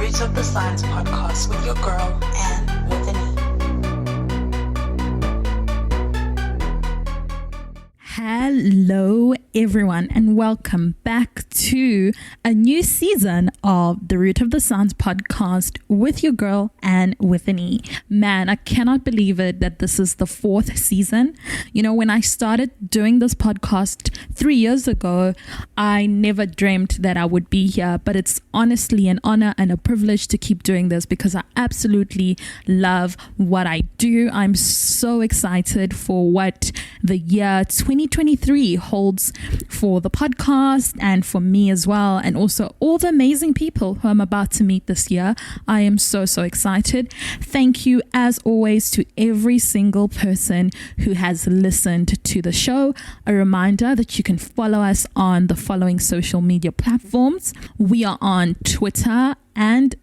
Roots of the Science podcast with your girl, Anne with an E. Hello, everyone, and welcome back to a new season of the Root of the Science podcast with your girl, Anne with an E. Man, I cannot believe it that this is the fourth season. You know, when I started doing this podcast 3 years ago, I never dreamt that I would be here, but it's honestly an honor and a privilege to keep doing this because I absolutely love what I do. I'm so excited for what the year 2023 holds for the podcast and for me as well, and also all the amazing people who I'm about to meet this year. I am so excited. Thank you as always to every single person who has listened to the show. A reminder that you can follow us on the following social media platforms. We are on Twitter and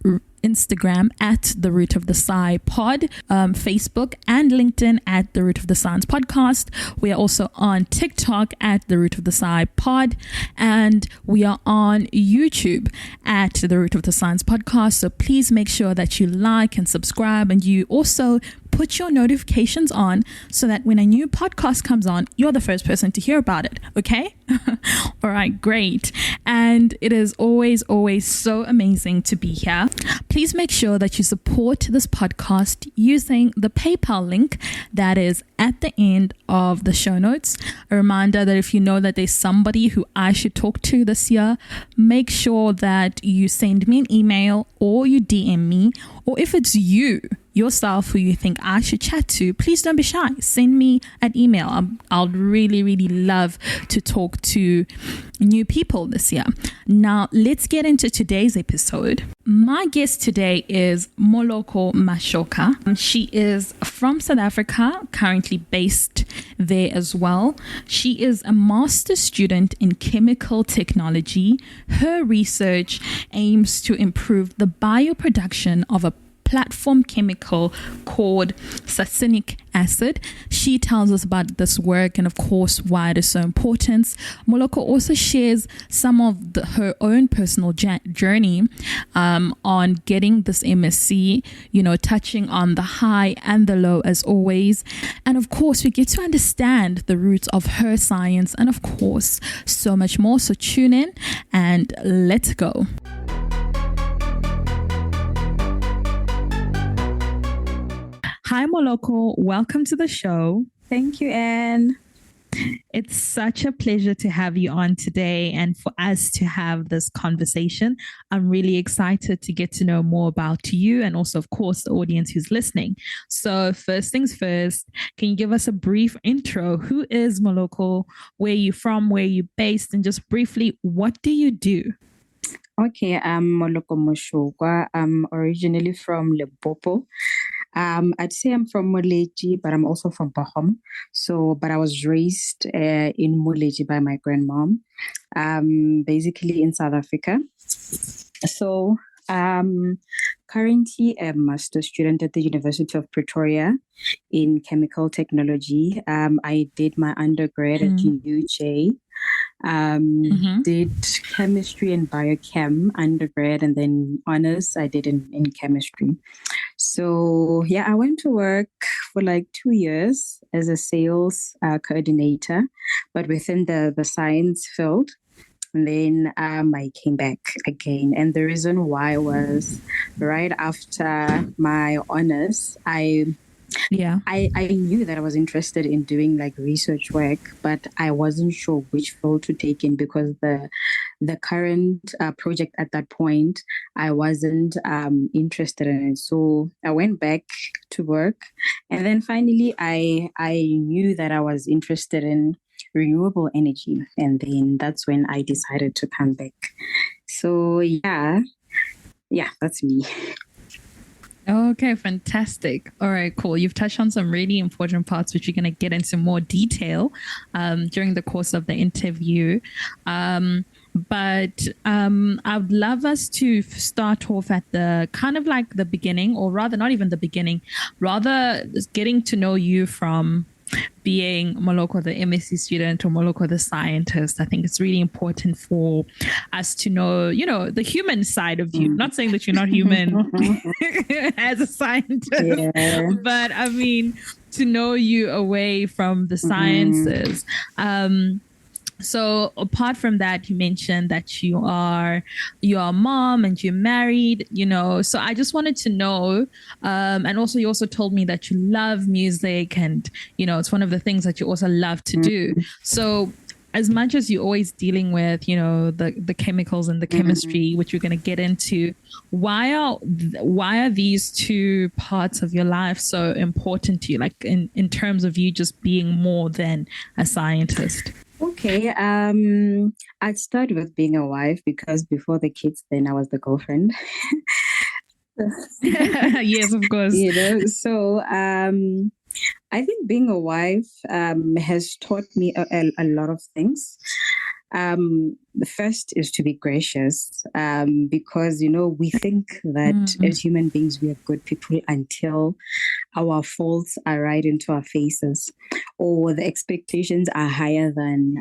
Instagram at The Root of the Sci Pod, Facebook and LinkedIn at The Root of the Science Podcast. We are also on TikTok at The Root of the Sci Pod, and we are on YouTube at The Root of the Science Podcast. So please make sure that you like and subscribe, and you also put your notifications on so that when a new podcast comes on, you're the first person to hear about it. Okay? All right, great. And it is always so amazing to be here. Please make sure that you support this podcast using the PayPal link that is at the end of the show notes. A reminder that if you know that there's somebody who I should talk to this year, make sure that you send me an email or you DM me, or if it's you yourself who you think I should chat to, please don't be shy. Send me an email. I'll really love to talk to new people this year. Now, let's get into today's episode. My guest today is Moloko Moshokoa. She is from South Africa, currently based there as well. She is a master's student in chemical technology. Her research aims to improve the bioproduction of a platform chemical called succinic acid. She tells us about this work and of course why it is so important. Moloko also shares some of her own personal journey on getting this MSc, you know, touching on the high and the low as always. And of course we get to understand the roots of her science and of course so much more. So tune in and let's go. Hi, Moloko. Welcome to the show. Thank you, Anne. It's such a pleasure to have you on today and for us to have this conversation. I'm really excited to get to know more about you and also, of course, the audience who's listening. So first things first, can you give us a brief intro? Who is Moloko? Where are you from? Where are you based? And just briefly, what do you do? Okay, I'm Moloko Moshokoa. I'm originally from Limpopo. I'd say I'm from Moleji, but I'm also from Pahom. But I was raised in Moleji by my grandmom, basically in South Africa. So currently a master's student at the University of Pretoria in chemical technology. I did my undergrad at UJ. Did chemistry and biochem undergrad, and then honors I did in chemistry. So yeah, I went to work for like 2 years as a sales coordinator, but within the science field. And then I came back again. And the reason why was right after my honors, I knew that I was interested in doing like research work, but I wasn't sure which field to take in because the current project at that point, I wasn't interested in it. So I went back to work, and then finally I knew that I was interested in renewable energy, and then that's when I decided to come back. So yeah, that's me. Okay, fantastic. All right, cool. You've touched on some really important parts, which we're going to get into more detail during the course of the interview. But I would love us to start off at the kind of like the beginning, or rather not even the beginning, rather getting to know you from being Moloko the MSc student or Moloko the scientist. I think it's really important for us to know, the human side of you. Not saying that you're not human as a scientist, but I mean, to know you away from the sciences. So apart from that, you mentioned that you are a mom and you're married, so I just wanted to know, and also you also told me that you love music and, it's one of the things that you also love to do. So as much as you're always dealing with, the chemicals and the chemistry, which you're going to get into, why are these two parts of your life so important to you, like in terms of you just being more than a scientist? Okay, I'd start with being a wife because before the kids, then I was the girlfriend. Yes, of course. So I think being a wife has taught me a lot of things. The first is to be gracious because, we think that as human beings, we are good people until our faults are right into our faces or the expectations are higher than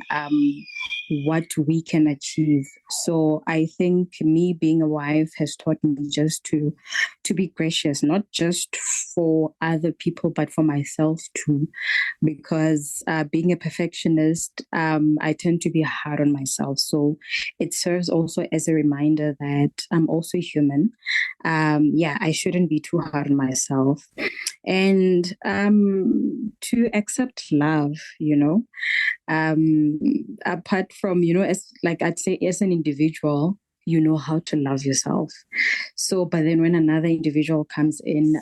what we can achieve. So I think me being a wife has taught me just to be gracious, not just for other people, but for myself too. Because being a perfectionist, I tend to be hard on myself. So it serves also as a reminder that I'm also human. I shouldn't be too hard on myself. And to accept love, apart from, as like I'd say, as an individual, you know how to love yourself. So, but then when another individual comes in,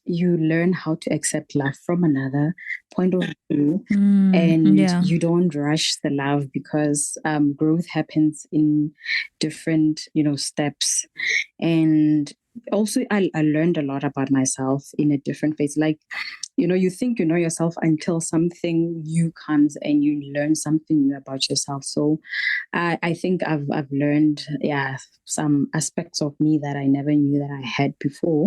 you learn how to accept love from another point of view, and you don't rush the love because growth happens in different, steps. And also, I learned a lot about myself in a different phase. Like, you think you know yourself until something new comes and you learn something new about yourself. So I think I've learned, some aspects of me that I never knew that I had before.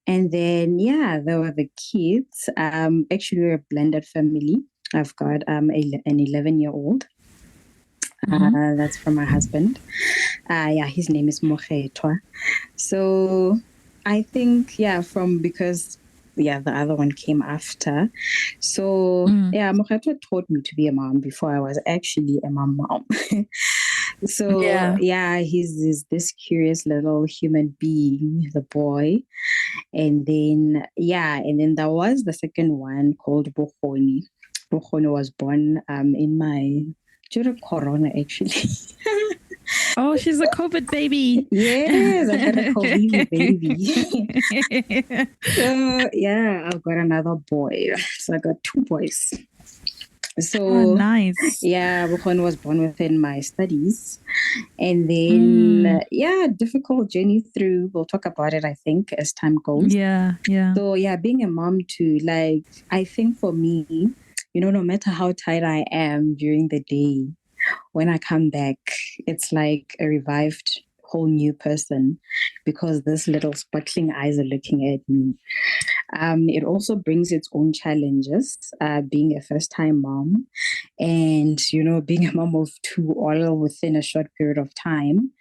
And then, there were the kids. Actually, we're a blended family. I've got an 11-year-old. That's from my husband. His name is Mogetwa. So I think, because the other one came after. So Mogetwa taught me to be a mom before I was actually a mom. So he's this curious little human being, the boy. And then there was the second one called Bohoni. Bohoni was born during Corona, actually. Oh, she's a COVID baby. Yes, I got a COVID baby. So I've got another boy. So I got two boys. So nice. Bukon was born within my studies. And then, difficult journey through. We'll talk about it, I think, as time goes. Yeah. So, being a mom too, like, I think for me, no matter how tired I am during the day, when I come back, it's like a revived whole new person because this little sparkling eyes are looking at me. It also brings its own challenges, being a first-time mom and, being a mom of two all within a short period of time.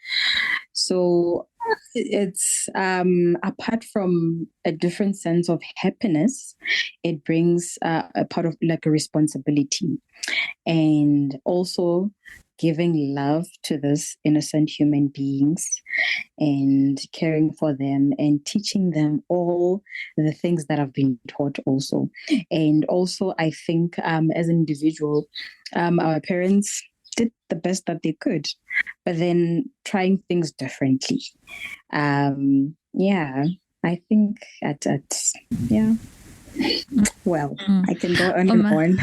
So it's apart from a different sense of happiness, it brings a part of like a responsibility and also giving love to this innocent human beings and caring for them and teaching them all the things that I've been taught also. And also, I think as an individual, our parents did the best that they could, but then trying things differently. I think Well, I can go on and on.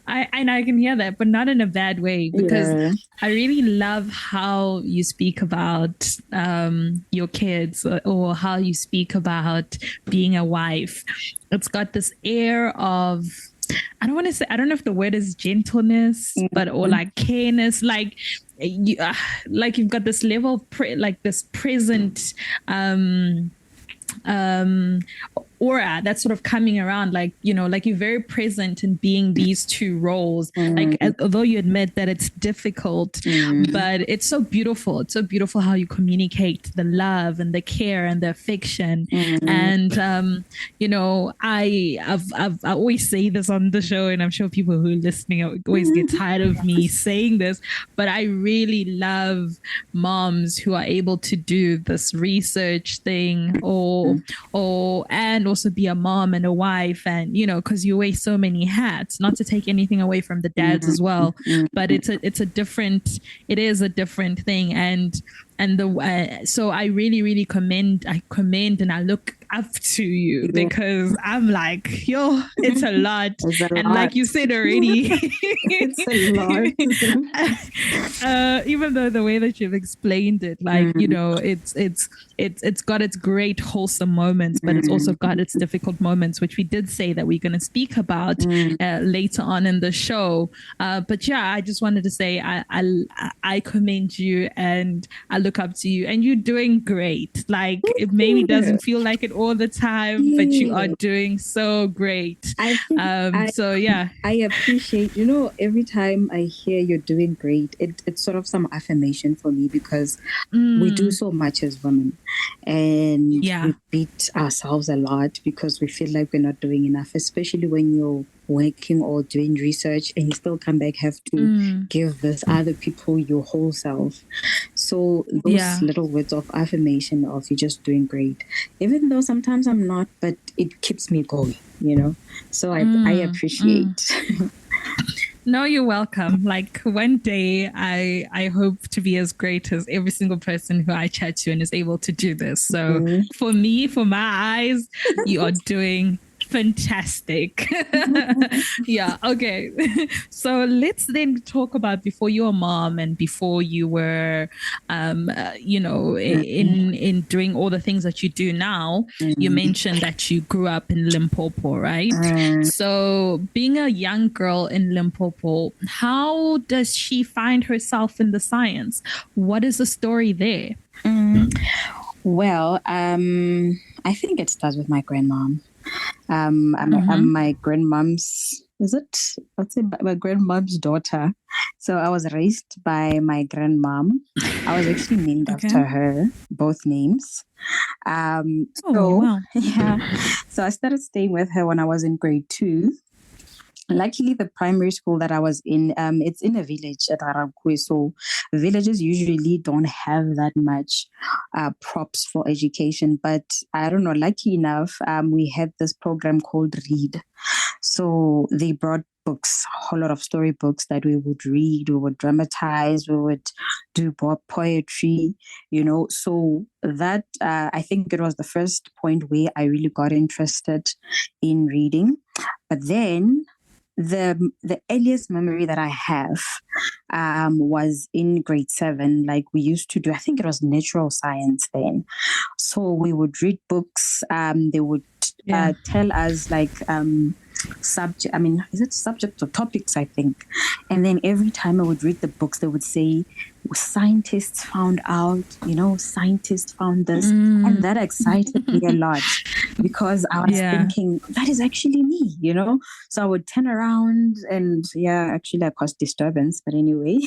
I can hear that, but not in a bad way, because I really love how you speak about your kids or how you speak about being a wife. It's got this air of, I don't know if the word is gentleness, or like careness, like you've got this level of this present aura that's sort of coming around, like, you know, like you're very present in being these two roles. Like, although you admit that it's difficult, but it's so beautiful. It's so beautiful how you communicate the love and the care and the affection. And, you know, I always say this on the show, and I'm sure people who are listening always get tired of me saying this, but I really love moms who are able to do this research thing and also be a mom and a wife, and, you know, because you wear so many hats, not to take anything away from the dads as well, but it is a different thing. So I really commend and I look up to you, because I'm like, yo, it's a lot. And like you said already, it's a lot. Even though the way that you've explained it, like, you know, it's got its great wholesome moments, but it's also got its difficult moments, which we did say that we're going to speak about later on in the show. But yeah, I just wanted to say I commend you and I look up to you, and you're doing great. Like, it maybe doesn't feel like it all the time, but you are doing so great. So yeah, I appreciate, you know, every time I hear you're doing great, it's sort of some affirmation for me, because we do so much as women, and we beat ourselves a lot because we feel like we're not doing enough, especially when you're working or doing research and you still come back, have to give this other people your whole self. So those little words of affirmation of you're just doing great, even though sometimes I'm not, but it keeps me going, you know. So I appreciate. No, you're welcome. Like, one day I hope to be as great as every single person who I chat to and is able to do this. So for me, for my eyes, you are doing fantastic. Yeah. Okay. So let's then talk about before you were a mom and before you were, you know, in doing all the things that you do now. You mentioned that you grew up in Limpopo, right? So being a young girl in Limpopo, how does she find herself in the science? What is the story there? Well, I think it starts with my grandmom. I'm my grandmom's, let's say my grandmom's daughter. So I was raised by my grandmom. I was actually named after her, both names. So I started staying with her when I was in grade 2. Luckily, the primary school that I was in, it's in a village at Arabkwe. So villages usually don't have that much props for education. But I don't know, lucky enough, we had this program called Read. So they brought books, a whole lot of storybooks that we would read, we would dramatize, we would do poetry, you know. So that, I think it was the first point where I really got interested in reading. But then the earliest memory that I have was in grade 7. Like, we used to do, I think it was natural science then. So we would read books. They would tell us like subject. I mean, is it subject or topics? I think. And then every time I would read the books, they would say, "Scientists found out." You know, scientists found this, and that excited me a lot because I was thinking that is actually me. You know, so I would turn around and actually I caused disturbance, but anyway.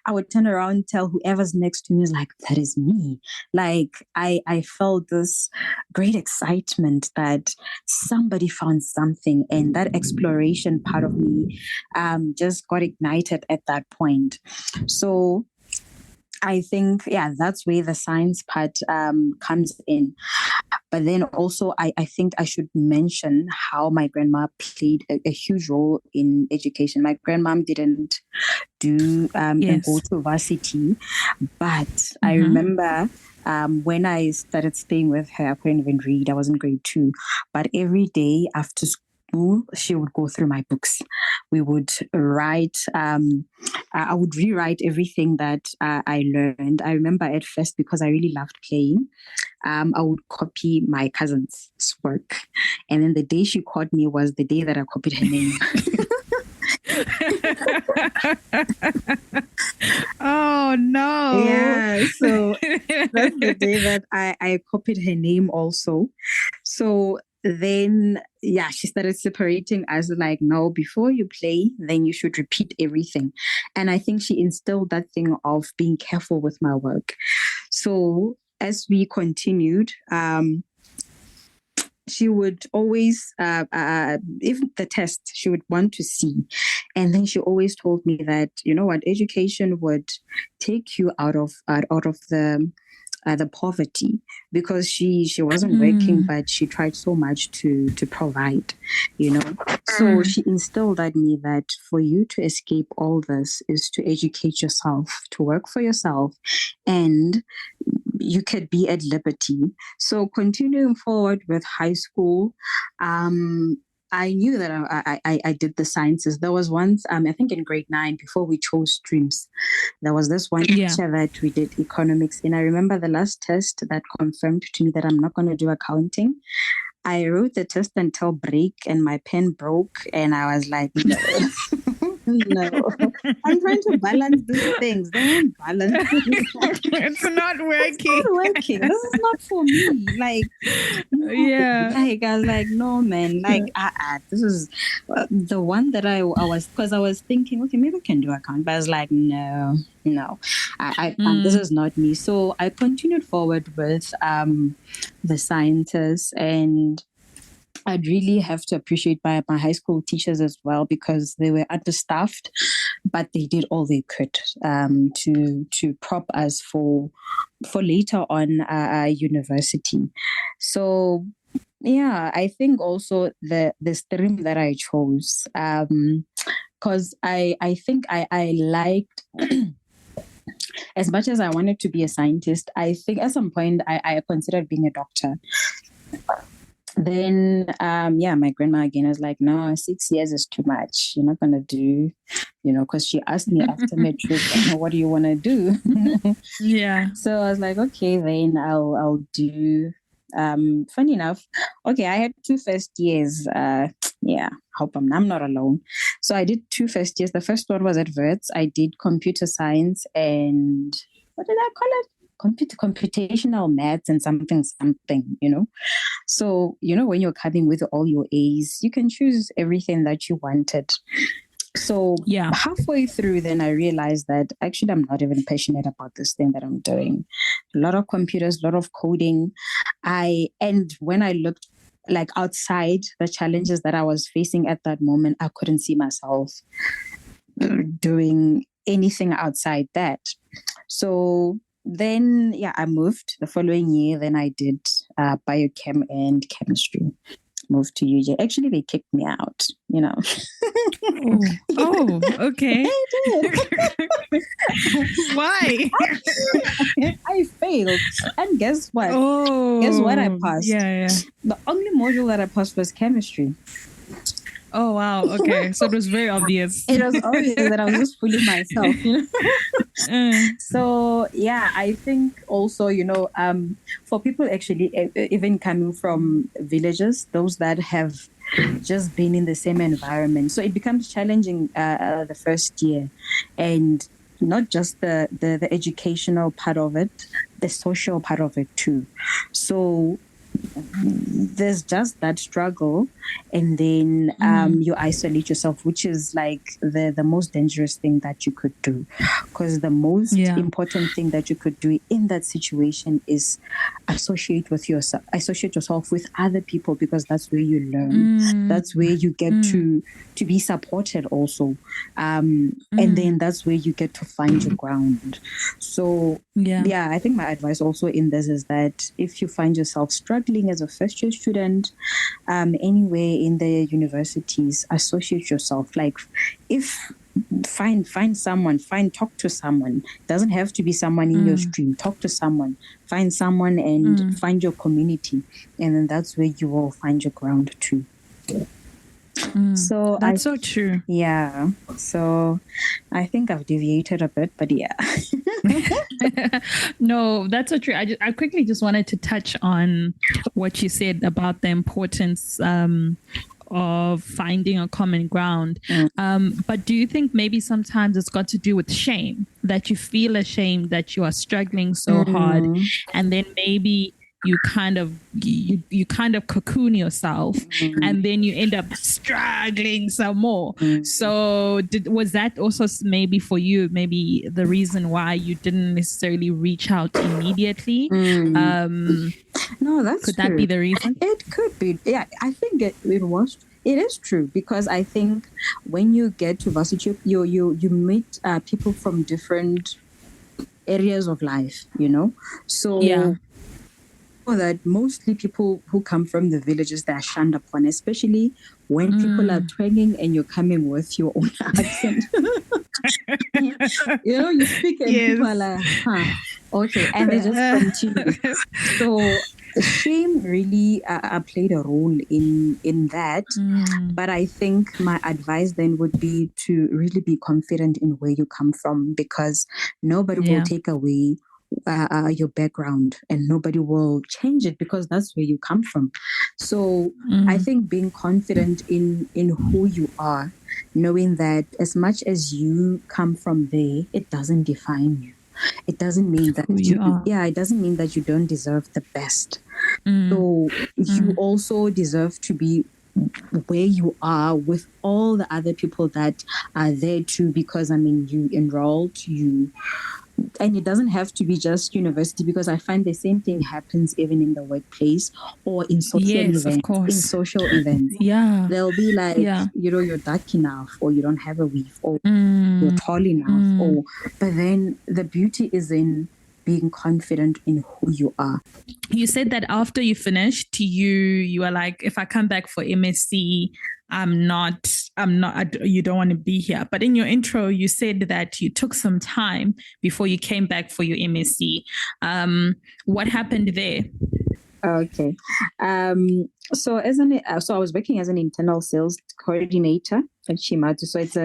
I would turn around, tell whoever's next to me, is like, that is me. Like, I felt this great excitement that somebody found something, and that exploration part of me just got ignited at that point. So I think, that's where the science part comes in. But then also, I think I should mention how my grandma played a huge role in education. My grandmom didn't go to varsity, but I remember when I started staying with her, I couldn't even read. I was in grade 2. But every day after school, she would go through my books. We would write, I would rewrite everything that I learned. I remember at first, because I really loved playing, I would copy my cousin's work. And then the day she caught me was the day that I copied her name. Oh no. Yeah, so that's the day that I copied her name also. So then, yeah, she started separating us like, no, before you play, then you should repeat everything. And I think she instilled that thing of being careful with my work. So as we continued, she would always, if the test, she would want to see. And then she always told me that, you know what, education would take you out of the poverty, because she wasn't working, but she tried so much to provide, you know. So she instilled at me that for you to escape all this is to educate yourself, to work for yourself, and you could be at liberty. So continuing forward with high school, I knew that I did the sciences. There was once, I think in grade 9, before we chose streams, there was this one teacher that we did economics in. I remember the last test that confirmed to me that I'm not going to do accounting. I wrote the test until break and my pen broke, and I was like, no. No, I'm trying to balance these things. They won't balance. It's not working. It's not working. This is not for me. Like, no. Yeah. Like, I was like, no, man. Like, this is the one that I was, because I was thinking, okay, maybe I can do account, but I was like, no. This is not me. So I continued forward with the sciences, and I'd really have to appreciate my high school teachers as well, because they were understaffed, but they did all they could to prop us for later on university. So yeah, I think also the stream that I chose, because I think I liked. As much as I wanted to be a scientist, I think at some point I considered being a doctor. Then, my grandma again was like, no, 6 years is too much. You're not going to do, because she asked me after matric, what do you want to do? Yeah. So I was like, okay, then I'll do, funny enough, okay, I had 2 first years. Hope I'm not alone. So I did 2 first years. The first one was at Wits. I did computer science and what did I call it? Computational maths and something, So, when you're coming with all your A's, you can choose everything that you wanted. So halfway through, then I realized that actually I'm not even passionate about this thing that I'm doing. A lot of computers, a lot of coding. And when I looked like outside the challenges that I was facing at that moment, I couldn't see myself doing anything outside that. So then, I moved the following year. Then I did biochem and chemistry. Moved to UJ. Actually, they kicked me out, Oh, okay. Why? I failed. And guess what? Oh. Guess what I passed? Yeah. The only module that I passed was chemistry. Oh, wow. Okay. So it was very obvious. It was obvious that I was just fooling myself, So, I think also, for people actually, even coming from villages, those that have just been in the same environment. So it becomes challenging the first year, and not just the educational part of it, the social part of it too. So there's just that struggle, and then you isolate yourself, which is like the most dangerous thing that you could do, because the most important thing that you could do in that situation is associate yourself with other people, because that's where you learn. That's where you get to be supported also, and then that's where you get to find your ground. So I think my advice also in this is that if you find yourself struggling as a first year student, anywhere in the universities, associate yourself. Like, if find someone, talk to someone. It doesn't have to be someone in your stream. Talk to someone, find someone, and find your community, and then that's where you will find your ground too. So that's so true. Yeah. So I think I've deviated a bit, but yeah. No, that's so true. I quickly just wanted to touch on what you said about the importance of finding a common ground. But do you think maybe sometimes it's got to do with shame, that you feel ashamed that you are struggling so hard, and then maybe you kind of cocoon yourself, and then you end up struggling some more. So was that also maybe for you, maybe the reason why you didn't necessarily reach out immediately? No, that's could true. That be the reason? It could be. Yeah, I think it was. It is true, because I think when you get to varsity, you meet people from different areas of life, So yeah. That mostly people who come from the villages, they are shunned upon, especially when people are twanging and you're coming with your own accent. You speak and people are like, okay, and they just continue. So shame really played a role in that. But I think my advice then would be to really be confident in where you come from, because nobody will take away your background, and nobody will change it, because that's where you come from. So I think being confident in who you are, knowing that as much as you come from there, it doesn't define you. It doesn't mean that it doesn't mean that you don't deserve the best. So you also deserve to be where you are with all the other people that are there too, because you enrolled, and it doesn't have to be just university, because I find the same thing happens even in the workplass or in social events. Of course. In social events, they'll be like, you're dark enough, or you don't have a weave, or you're tall enough, but then the beauty is in being confident in who you are. You said that after you finished, you were like, if I come back for MSc, I'm not, you don't want to be here. But in your intro, you said that you took some time before you came back for your MSc. What happened there? Okay. So I was working as an internal sales coordinator at Shimazu. So it's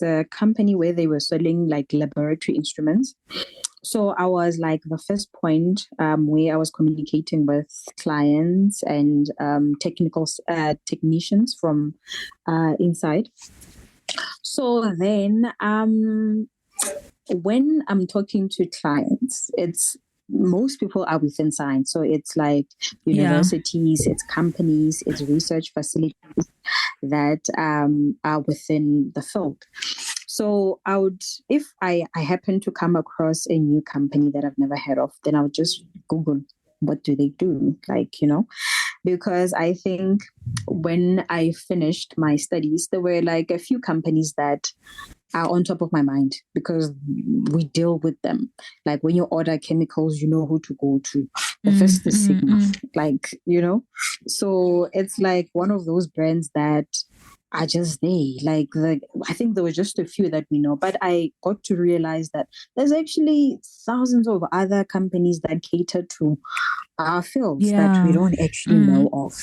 a company where they were selling like laboratory instruments. So I was like the first point where I was communicating with clients and technicians from inside. So then when I'm talking to clients, most people are within science. So it's like universities, it's companies, it's research facilities that are within the field. So if I happen to come across a new company that I've never heard of, then I would just Google, what do they do? Because I think when I finished my studies, there were like a few companies that are on top of my mind, because we deal with them. Like when you order chemicals, you know who to go to. The first is Sigma, So it's like one of those brands that are just there. I think there were just a few that we know, but I got to realize that there's actually thousands of other companies that cater to our fields that we don't actually know of,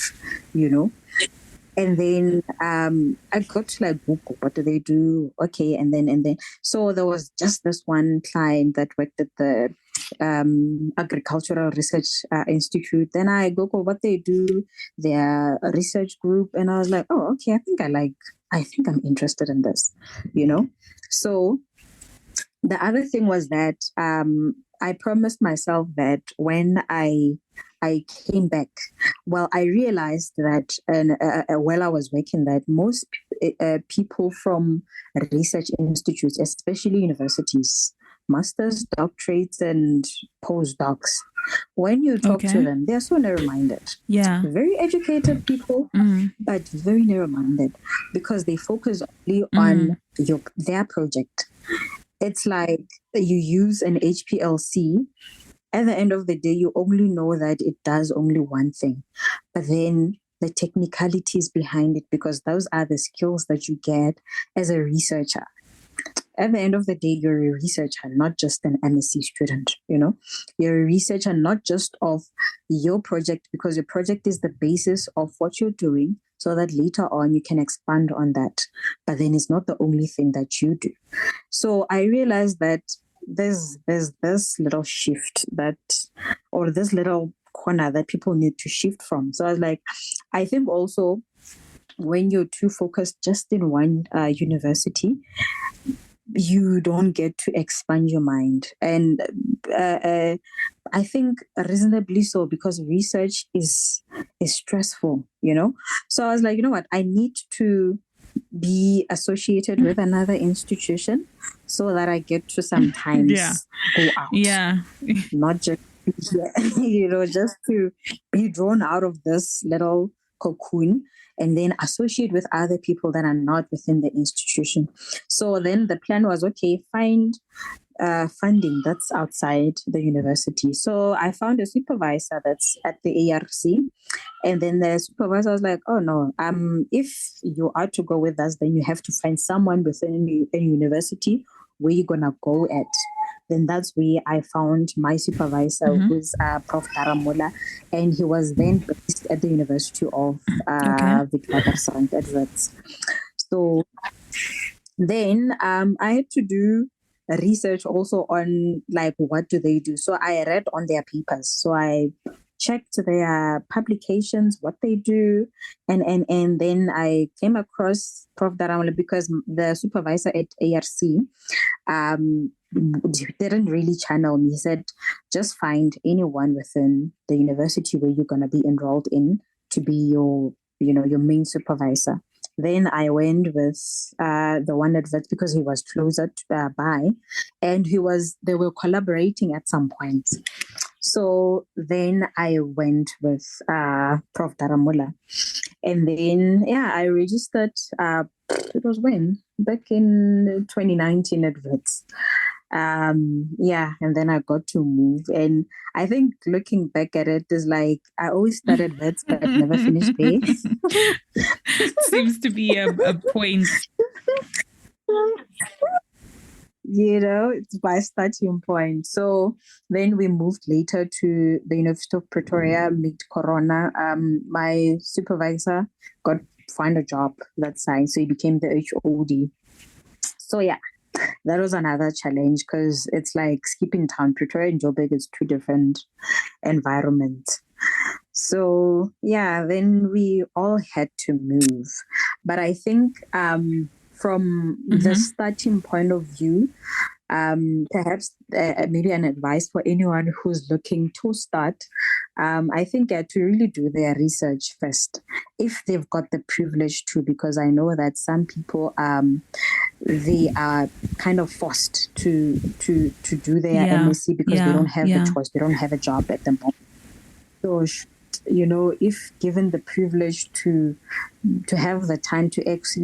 And then I got to Google, what do they do? Okay, and then so there was just this one client that worked at the Agricultural Research Institute. Then I Googled what they do, their research group, and I was like, oh, okay, I think I'm interested in this, So the other thing was that I promised myself that when I came back, I realized that while I was working, that most people from research institutes, especially universities, masters, doctorates, and postdocs, when you talk to them, they're so narrow-minded. Yeah. Very educated people, but very narrow-minded, because they focus only on their project. It's like you use an HPLC. At the end of the day, you only know that it does only one thing, but then the technicalities behind it, because those are the skills that you get as a researcher. At the end of the day, you're a researcher, not just an MSc student, You're a researcher not just of your project, because your project is the basis of what you're doing, so that later on you can expand on that. But then it's not the only thing that you do. So I realized that there's this little shift or this little corner that people need to shift from. So I was like, I think also when you're too focused just in one university, you don't get to expand your mind. And I think reasonably so, because research is stressful, So I was like, you know what? I need to be associated with another institution so that I get to sometimes go out. Yeah. Not just, just to be drawn out of this little cocoon and then associate with other people that are not within the institution. So then the plan was, okay, find funding that's outside the university. So I found a supervisor that's at the ARC, and then the supervisor was like, "Oh no, if you are to go with us, then you have to find someone within a university where you're gonna go at." Then that's where I found my supervisor, who's Prof. Taramola, and he was then based at the University of Witwatersrand at Wits. So then I had to do research also on like what do they do. So I read on their papers. So I checked their publications, what they do, and then I came across Prof. Daramola because the supervisor at ARC didn't really channel me. He said, just find anyone within the university where you're going to be enrolled in to be your main supervisor. Then I went with the one at Wits because he was closer by, and they were collaborating at some point. So then I went with Prof. Daramola, and then I registered. It was when? Back in 2019 at Wits. And then I got to move, and I think looking back at it is like I always started Wits but never finished there. Seems to be a point. It's my starting point. So then we moved later to the University of Pretoria mid-corona. My supervisor found a job that side, so he became the HOD. So that was another challenge because it's like skipping town. Pretoria and Joburg is two different environments. So then we all had to move. But I think from the starting point of view, perhaps maybe an advice for anyone who's looking to start, I think to really do their research first, if they've got the privilege to, because I know that some people they are kind of forced to do their MSc because they don't have the choice, they don't have a job at the moment. So if given the privilege to have the time to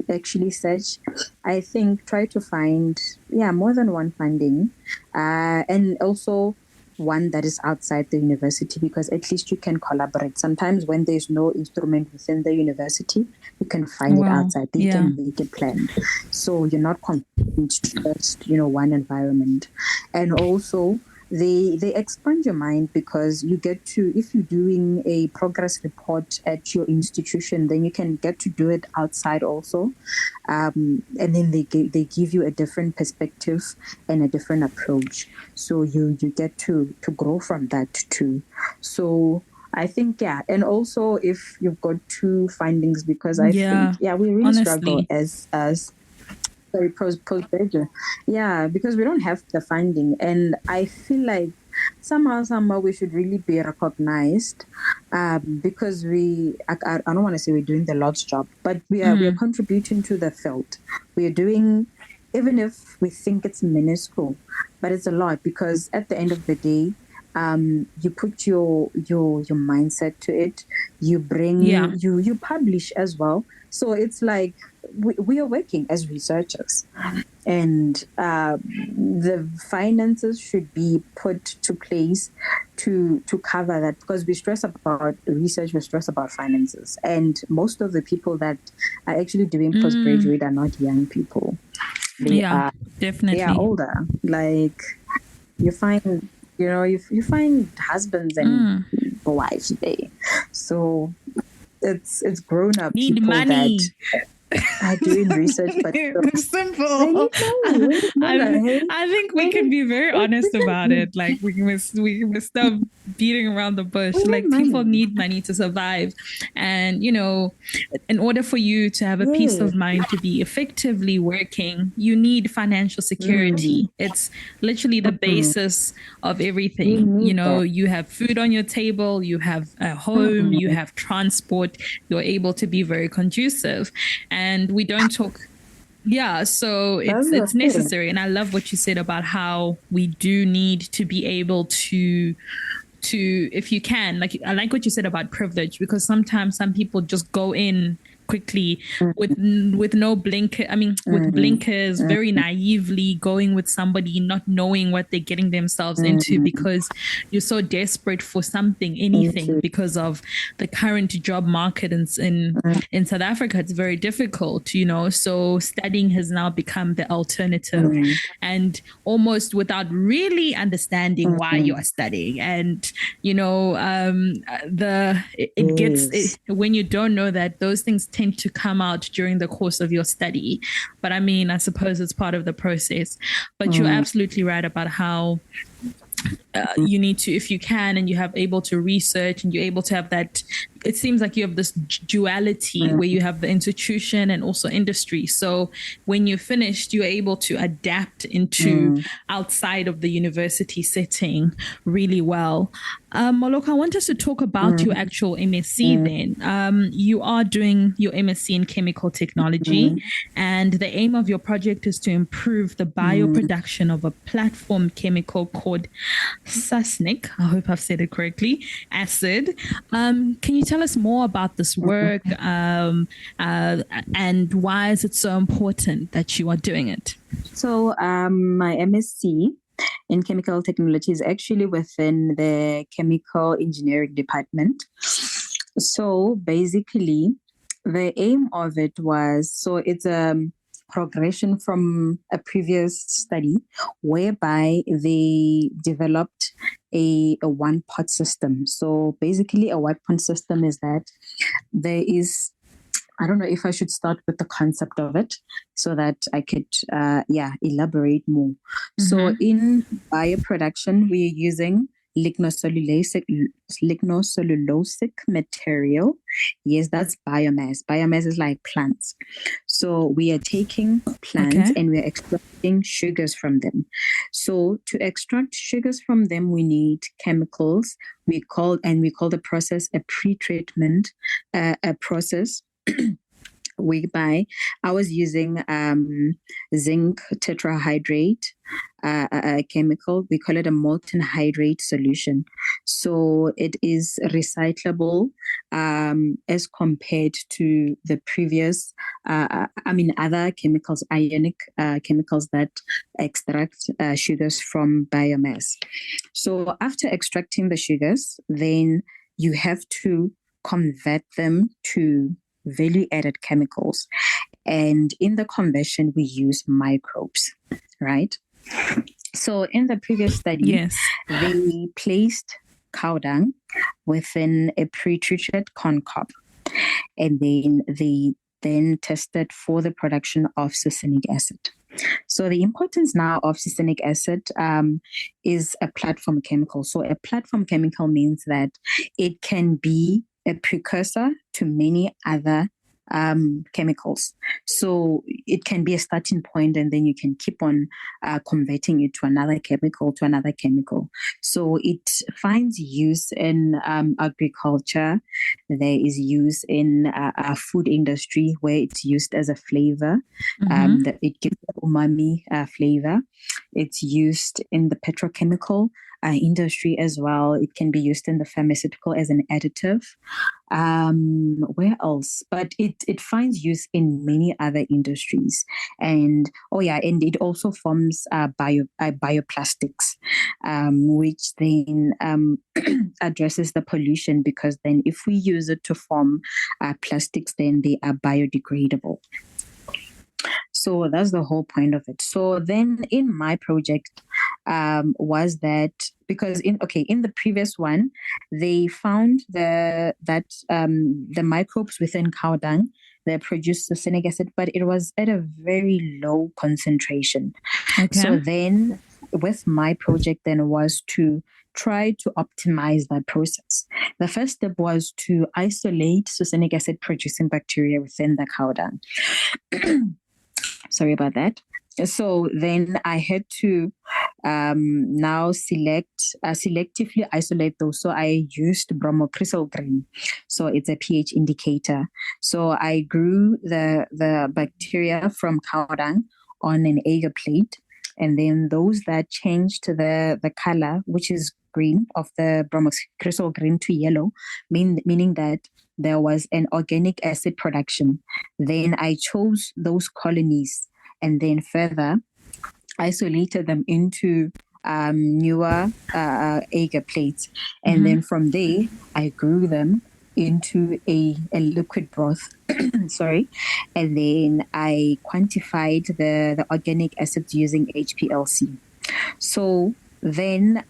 actually search, I think try to find more than one funding, and also one that is outside the university, because at least you can collaborate. Sometimes when there's no instrument within the university, you can find it outside. You can make a plan, so you're not confined to just one environment. And also they expand your mind, because you get to, if you're doing a progress report at your institution, then you can get to do it outside also, and then they give you a different perspective and a different approach, so you get to grow from that too. So I think and also if you've got two findings, because I think we really struggle as postgraduate. Because we don't have the funding, and I feel like somehow we should really be recognized, because I don't want to say we're doing the Lord's job, but we are contributing to the field. We are doing, even if we think it's minuscule, but it's a lot, because at the end of the day, you put your mindset to it, you bring you publish as well. So it's like we are working as researchers, and the finances should be put to place to cover that, because we stress about research, we stress about finances, and most of the people that are actually doing postgraduate are not young people. They are older. Like you find you find husbands and wives there, so it's grown up need people money. are doing research, but Simple. I think we can be very honest about it. Like we must stop beating around the bush. Like people need money to survive, and in order for you to have a peace of mind to be effectively working, you need financial security. It's literally the basis of everything. You have food on your table, you have a home, you have transport. You're able to be very conducive, and we don't talk. Yeah, so it's necessary. And I love what you said about how we do need to be able to if you can, like, I like what you said about privilege, because sometimes some people just go in quickly with no blinker. I mean, with blinkers, very naively going with somebody, not knowing what they're getting themselves into, because you're so desperate for something, anything, because of the current job market in South Africa. It's very difficult, so studying has now become the alternative, and almost without really understanding why you are studying. And it gets when you don't know that, those things tend to come out during the course of your study. But I mean, I suppose it's part of the process. But you're absolutely right about how you need to, if you can, and you have able to research, and you're able to have that. It seems like you have this duality where you have the institution and also industry. So when you're finished, you're able to adapt into outside of the university setting really well. Moloko, I want us to talk about your actual MSc then. You are doing your MSc in chemical technology, and the aim of your project is to improve the bioproduction of a platform chemical called succinic. I hope I've said it correctly. Acid. Can you tell us more about this work, and why is it so important that you are doing it? So my MSc in chemical technology is actually within the chemical engineering department. So basically, the aim of it was, so it's a progression from a previous study whereby they developed a one-pot system. So basically, a one-pot system is that there is, I don't know if I should start with the concept of it so that I could, elaborate more. So in bioproduction, we're using lignocellulosic material. Yes, that's biomass. Biomass is like plants. So we are taking plants and we're extracting sugars from them. So to extract sugars from them, we need chemicals. We call the process a pre-treatment, a process whereby I was using zinc tetrahydrate, a chemical. We call it a molten hydrate solution. So it is recyclable as compared to the previous, other chemicals, ionic chemicals that extract sugars from biomass. So after extracting the sugars, then you have to convert them to value-added chemicals. And in the conversion, we use microbes, right? So in the previous study, they placed cow dung within a pre-treated corn cob. And then they tested for the production of succinic acid. So the importance now of succinic acid is a platform chemical. So a platform chemical means that it can be a precursor to many other chemicals. So it can be a starting point, and then you can keep on converting it to another chemical. So it finds use in agriculture. There is use in food industry where it's used as a flavor. That it gives umami flavor. It's used in the petrochemical industry as well. It can be used in the pharmaceutical as an additive. Where else? But it finds use in many other industries. And and it also forms bioplastics, which then addresses the pollution, because then if we use it to form plastics, then they are biodegradable. So that's the whole point of it. So then in my project was that, because in the previous one, they found that the microbes within cow dung, they produced succinic acid, but it was at a very low concentration. Okay. So then with my project then was to try to optimize that process. The first step was to isolate succinic acid producing bacteria within the cow dung. Sorry about that. So then I had to now selectively isolate those. So I used bromochrysal green. So it's a pH indicator. So I grew the bacteria from cow dung on an agar plate. And then those that changed the color, which is green, of the bromochrysal green to yellow, meaning that there was an organic acid production. Then I chose those colonies and then further isolated them into newer agar plates. And then from there, I grew them into a liquid broth. Sorry. And then I quantified the organic acids using HPLC. So then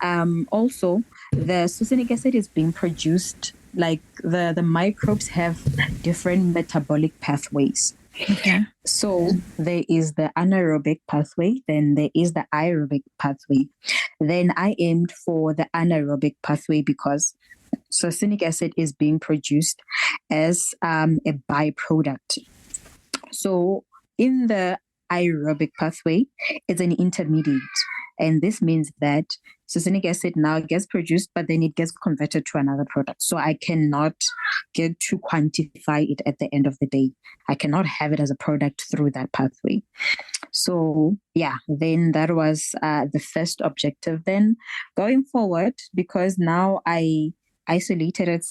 also the succinic acid is being produced, like the microbes have different metabolic pathways. Okay. So there is the anaerobic pathway, then there is the aerobic pathway. Then I aimed for the anaerobic pathway because succinic acid is being produced as a byproduct. So in the aerobic pathway, it's an intermediate. And this means that succinic acid now gets produced, but then it gets converted to another product. So I cannot get to quantify it at the end of the day. I cannot have it as a product through that pathway. So yeah, then that was the first objective. Then going forward, because now I isolated it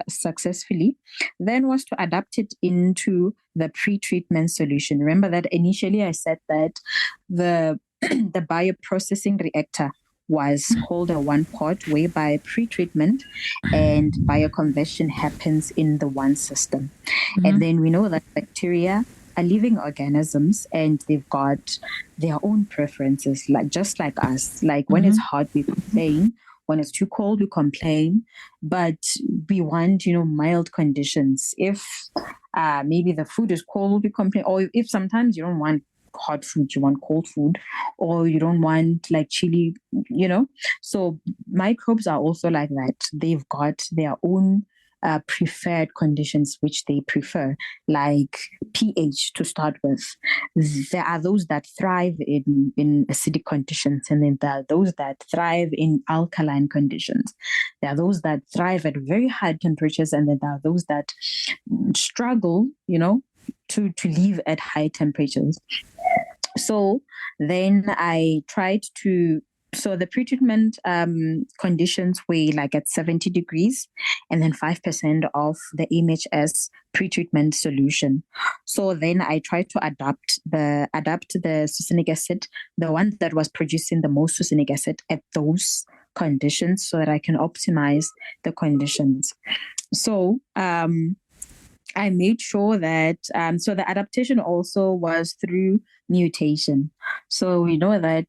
successfully, then was to adapt it into the pre-treatment solution. Remember that initially I said that the bioprocessing reactor was called a one pot, whereby pre-treatment and bioconversion happens in the one system. And then we know that bacteria are living organisms and they've got their own preferences, like just like us. Like when it's hot, we complain. When it's too cold, we complain. But we want, mild conditions. If maybe the food is cold, we complain. Or if sometimes you don't want hot food, you want cold food, or you don't want like chili, So microbes are also like that. They've got their own preferred conditions which they prefer, like pH to start with. There are those that thrive in acidic conditions, and then there are those that thrive in alkaline conditions. There are those that thrive at very high temperatures, and then there are those that struggle, to live at high temperatures. So then I tried to, so the pretreatment conditions were like at 70 degrees and then 5% of the MHS pretreatment solution. So then I tried to adapt the succinic acid, the one that was producing the most succinic acid at those conditions, so that I can optimize the conditions. So I made sure that, so the adaptation also was through mutation. So we know that,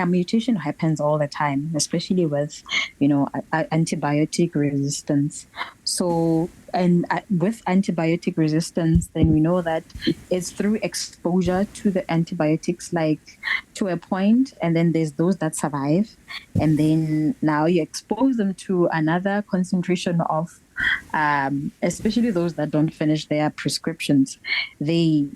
mutation happens all the time, especially with, antibiotic resistance. So, and with antibiotic resistance, then we know that it's through exposure to the antibiotics, like to a point, and then there's those that survive. And then now you expose them to another concentration of, especially those that don't finish their prescriptions, they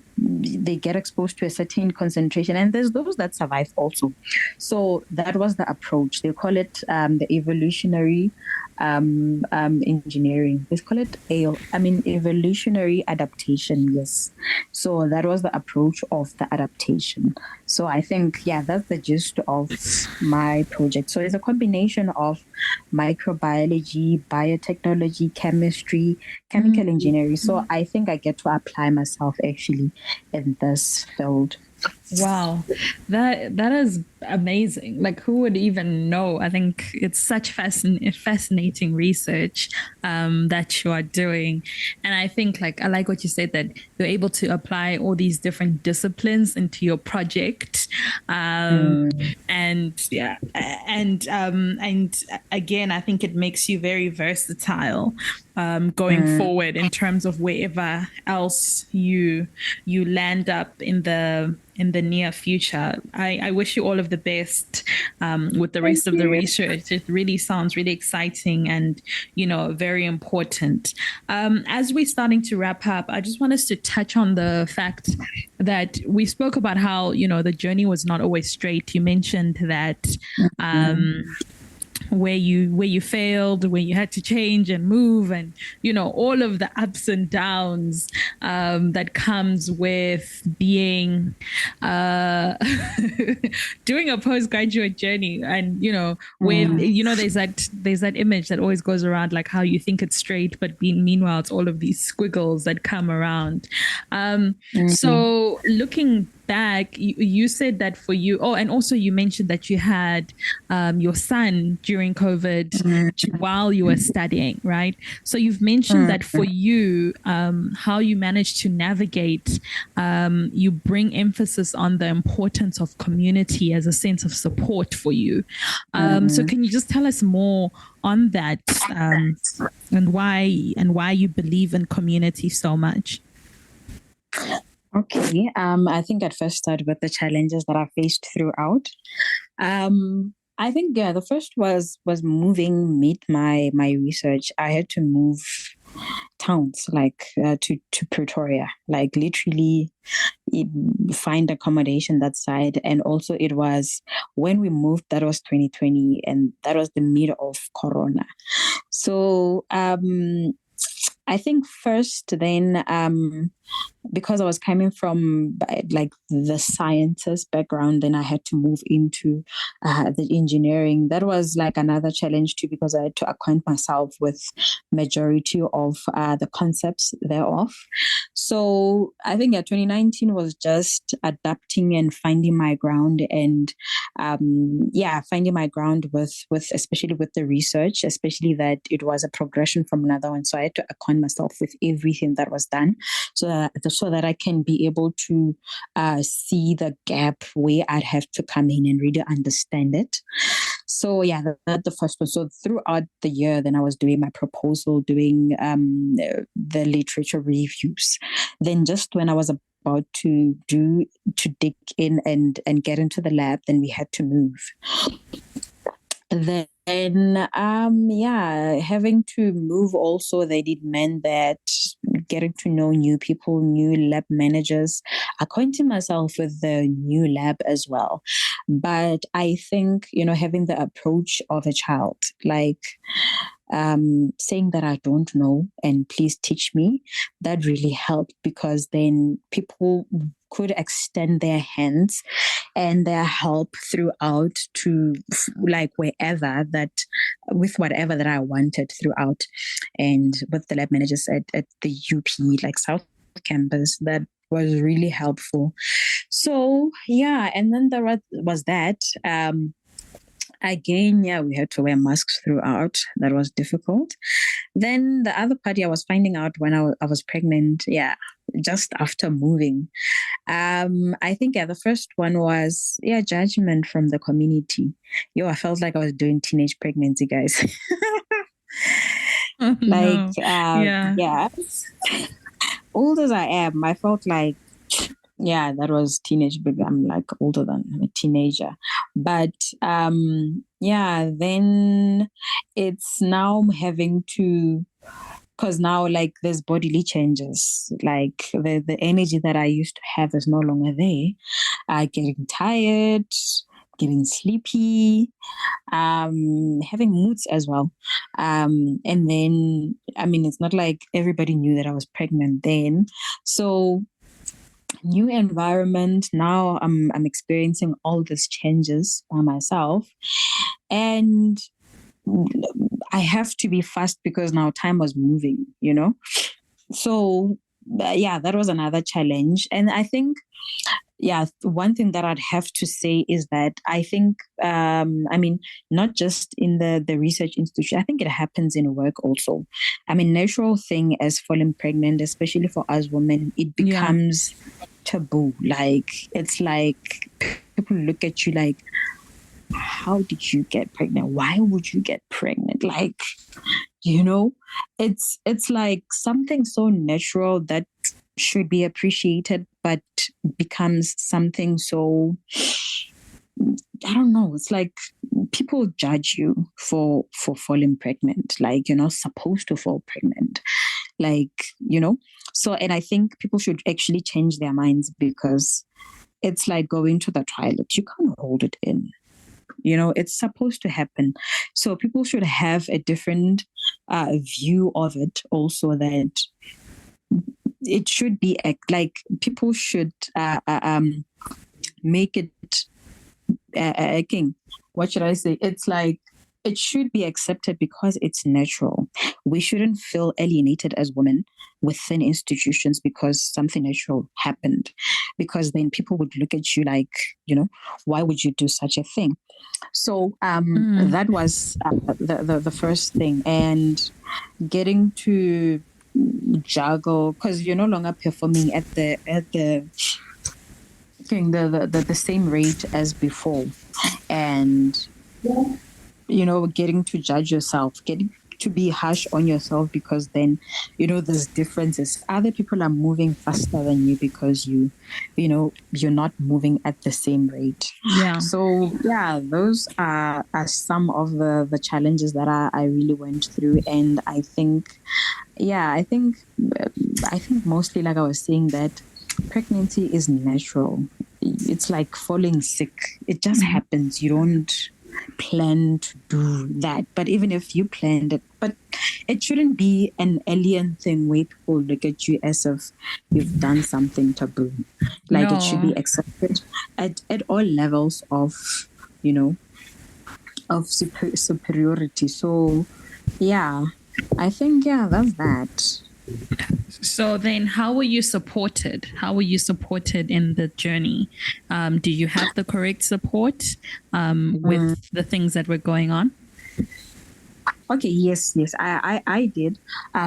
get exposed to a certain concentration, and there's those that survive also. So that was the approach. They call it the evolutionary engineering. They call it evolutionary adaptation. Yes. So that was the approach of the adaptation. So I think, that's the gist of my project. So it's a combination of microbiology, biotechnology, chemistry, chemical engineering. So I think I get to apply myself actually in this field. Wow, that is amazing. Like, who would even know? I think it's such fascinating research that you are doing, and I think like I like what you said that you're able to apply all these different disciplines into your project, and yeah, and again, I think it makes you very versatile going forward in terms of wherever else you land up in the near future. I wish you all of the best with the Thank rest of the you. research. It really sounds really exciting and, very important. As we're starting to wrap up, I just want us to touch on the fact that we spoke about how, the journey was not always straight. You mentioned that where you failed, where you had to change and move, and all of the ups and downs that comes with being doing a postgraduate journey. And when there's that image that always goes around, like how you think it's straight, but meanwhile it's all of these squiggles that come around. So looking back, you said that for you, and also you mentioned that you had your son during COVID while you were studying, right? So you've mentioned that for you, how you managed to navigate, you bring emphasis on the importance of community as a sense of support for you. So can you just tell us more on that, and why you believe in community so much? Okay. I think I'd first start with the challenges that I faced throughout. I think the first was moving mid my research. I had to move towns like to Pretoria, like literally find accommodation that side. And also it was when we moved, that was 2020, and that was the middle of Corona. So I think first then because I was coming from like the sciences background, then I had to move into the engineering. That was like another challenge too, because I had to acquaint myself with majority of the concepts thereof. So I think 2019 was just adapting and finding my ground, and finding my ground with especially with the research, especially that it was a progression from another one. So I had to acquaint myself with everything that was done, so that I can be able to see the gap where I'd have to come in and really understand it. So yeah, that's the first one. So throughout the year, then I was doing my proposal, doing the literature reviews. Then just when I was about to dig in and get into the lab, then we had to move. Then having to move also, they did mean that getting to know new people, new lab managers, acquainting myself with the new lab as well. But I think, having the approach of a child, like saying that I don't know and please teach me, that really helped, because then people could extend their hands and their help throughout to like wherever that, with whatever that I wanted throughout. And with the lab managers at the UP, like South Campus, that was really helpful. So yeah, and then there was that. Again, we had to wear masks throughout. That was difficult. Then the other party I was finding out when I was pregnant, just after moving. I think the first one was judgment from the community. I felt like I was doing teenage pregnancy, guys. Oh, like no. Yeah. old as I am, I felt like that was teenage, but I'm like older than a teenager. But then it's now having to, because now like there's bodily changes, like the energy that I used to have is no longer there. Getting tired, getting sleepy, having moods as well. And then, it's not like everybody knew that I was pregnant then. So new environment, now I'm experiencing all these changes by myself, and I have to be fast because now time was moving, so that was another challenge. And I think yeah, one thing that I'd have to say is that I think, not just in the research institute, I think it happens in work also. I mean, natural thing as falling pregnant, especially for us women, it becomes taboo. Like, it's like people look at you like, how did you get pregnant? Why would you get pregnant? Like, it's like something so natural that should be appreciated, but becomes something so, I don't know. It's like people judge you for falling pregnant. Like, you're not supposed to fall pregnant. Like, so, and I think people should actually change their minds, because it's like going to the toilet. You can't hold it in. It's supposed to happen. So people should have a different view of it also, that it should be like people should make it a king. What should I say? It's like it should be accepted because it's natural. We shouldn't feel alienated as women within institutions because something natural happened, because then people would look at you like, why would you do such a thing? So that was the first thing. And getting to juggle, because you're no longer performing at the same rate as before, and getting to judge yourself, getting to be harsh on yourself, because then there's differences. Other people are moving faster than you because you're not moving at the same rate. So those are some of the challenges that I really went through. And I think mostly, like I was saying, that pregnancy is natural. It's like falling sick. It just happens. You don't plan to do that. But even if you planned it, but it shouldn't be an alien thing where people look at you as if you've done something taboo. Like, it should be accepted at all levels of, superiority. So, yeah, I think, that's that. So then how were you supported? How were you supported in the journey? Do you have the correct support with the things that were going on? Okay, yes, I did.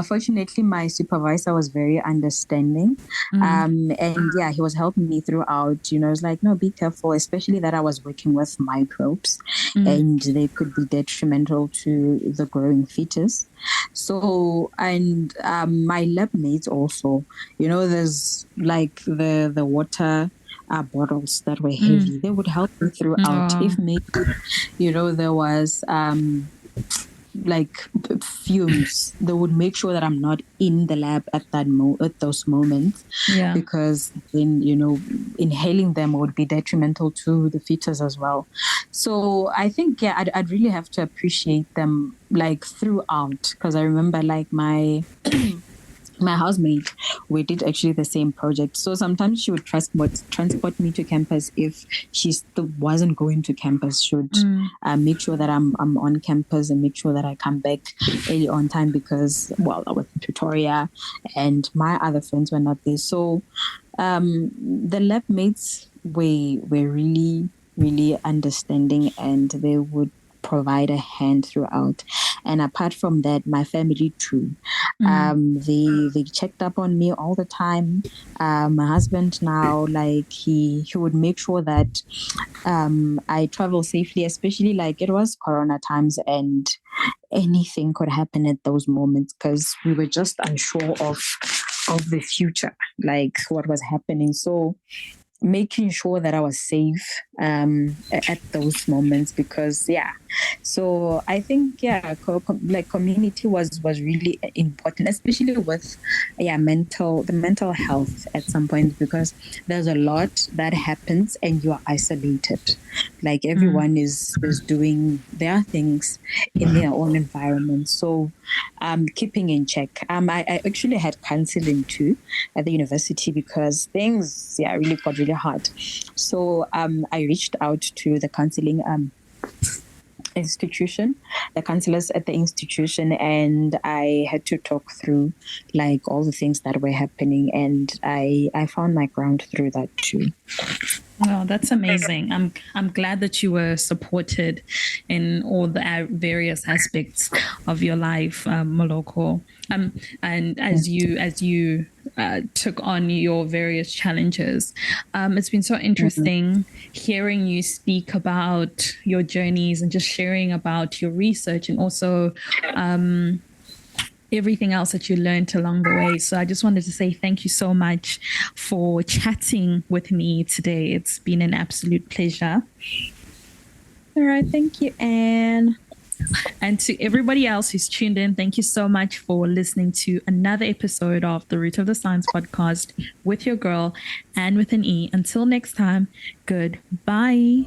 Fortunately, my supervisor was very understanding. And he was helping me throughout. It's like, no, be careful, especially that I was working with microbes and they could be detrimental to the growing fetus. So, and my lab mates also, there's like the water bottles that were heavy. They would help me throughout. If maybe, there was like fumes, they would make sure that I'm not in the lab at those moments, because then inhaling them would be detrimental to the fetus as well. So I think I'd really have to appreciate them like throughout, because I remember like my my housemate, we did actually the same project. So sometimes she would transport me to campus. If she still wasn't going to campus, she would make sure that I'm on campus and make sure that I come back early on time, because, well, I was in Pretoria and my other friends were not there. So the lab mates were really, really understanding, and they would provide a hand throughout. And apart from that, my family too. They checked up on me all the time. My husband now, like he would make sure that I travel safely, especially like it was Corona times and anything could happen at those moments, because we were just unsure of the future, like what was happening. So making sure that I was safe at those moments, because so I think like community was really important, especially with the mental health at some point, because there's a lot that happens and you are isolated. Like everyone is doing their things in their own environment. So keeping in check. I actually had counseling too at the university, because things really got really hard. So I reached out to the counseling institution, the counselors at the institution, and I had to talk through like all the things that were happening, and I found my ground through that too. Oh, that's amazing. I'm glad that you were supported in all the various aspects of your life, Moloko. And as you took on your various challenges, it's been so interesting hearing you speak about your journeys and just sharing about your research and also everything else that you learned along the way. So I just wanted to say thank you so much for chatting with me today. It's been an absolute pleasure. All right. Thank you, Anne. And to everybody else who's tuned in, thank you so much for listening to another episode of the Root of the Science podcast with your girl, Anne with an E. Until next time, goodbye.